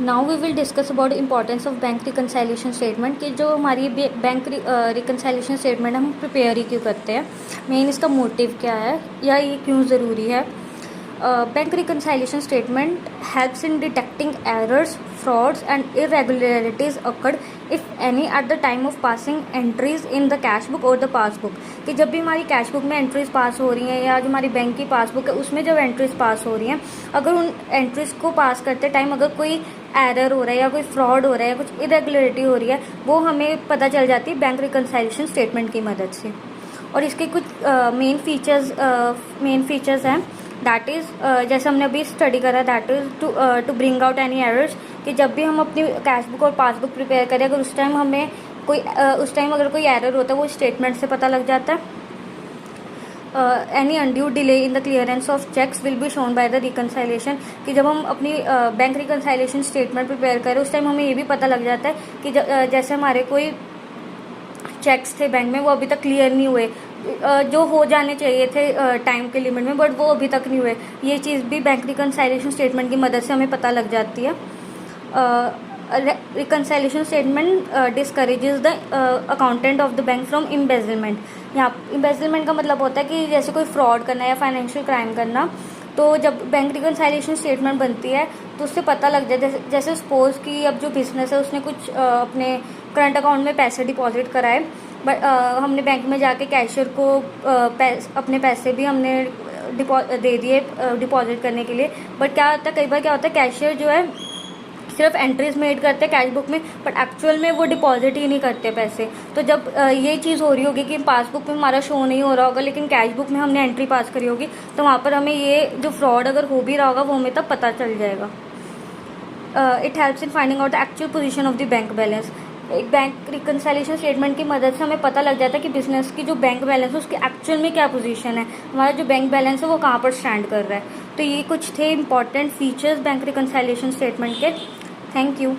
Now we will discuss about importance of bank reconciliation statement कि जो हमारी bank reconciliation statement हम prepare ही क्यों करते हैं, मेन इसका मोटिव क्या है या ये क्यों ज़रूरी है। Bank reconciliation statement helps in detecting errors, frauds and irregularities occurred if any at the time of passing entries in the cash book और द पासबुक। कि जब भी हमारी कैश बुक में एंट्रीज पास हो रही हैं या जो हमारी बैंक की पासबुक है उसमें जब एंट्रीज पास हो रही हैं, अगर उन एंट्रीज को पास करते टाइम अगर कोई एरर हो रहा है या कोई फ्रॉड हो रहा है या कुछ इरेगुलरिटी हो रही है, वो हमें पता चल जाती है बैंक रिकन्साइलेशन स्टेटमेंट की मदद से। और इसके कुछ मेन फीचर्स हैं, दैट इज़ जैसे हमने अभी स्टडी करा, that is to bring out any errors. कि जब भी हम अपनी कैश बुक और पासबुक प्रिपेयर करें, अगर उस टाइम हमें उस टाइम अगर कोई एरर होता है वो स्टेटमेंट से पता लग जाता है। Any undue delay in the clearance of cheques will be shown by the reconciliation. कि जब हम अपनी बैंक रिकन्साइलेशन स्टेटमेंट प्रिपेयर करें उस टाइम हमें ये भी पता लग जाता है कि जैसे हमारे कोई चेक्स थे बैंक में वो अभी तक क्लियर नहीं हुए, जो हो जाने चाहिए थे टाइम के लिमिट में, बट वो अभी तक नहीं हुए। ये चीज़ भी बैंक रिकन्साइलेशन स्टेटमेंट की मदद से हमें पता लग जाती है। Reconciliation statement discourages the accountant of the bank from embezzlement. यहाँ इम्बेजलमेंट का मतलब होता है कि जैसे कोई फ्रॉड करना या फाइनेंशियल क्राइम करना, तो जब बैंक रिकन्साइलेशन स्टेटमेंट बनती है तो उससे पता लग जाए। जैसे सपोज कि अब जो बिजनेस है उसने कुछ अपने करंट अकाउंट में पैसे डिपॉजिट कराए, बट हमने बैंक में जाके कैशियर को अपने पैसे भी हमने दे दिए डिपॉजिट करने के लिए। बट क्या होता है, कई बार क्या होता है, कैशियर जो है सिर्फ एंट्रीज मेड करते हैं कैश बुक में, बट एक्चुअल में वो डिपॉजिट ही नहीं करते पैसे। तो जब ये चीज़ हो रही होगी कि पासबुक में हमारा शो नहीं हो रहा होगा लेकिन कैश बुक में हमने एंट्री पास करी होगी, तो वहाँ पर हमें ये जो फ्रॉड अगर हो भी रहा होगा वो हमें तब पता चल जाएगा। It helps in finding out the actual position of the bank balance. एक बैंक रिकन्साइलेशन स्टेटमेंट की मदद से हमें पता लग जाता है कि बिजनेस की जो बैंक बैलेंस है उसकी एक्चुअल में क्या पोजीशन है, हमारा जो बैंक बैलेंस है वो कहाँ पर स्टैंड कर रहा है। तो ये कुछ थे important features bank reconciliation statement के। Thank you.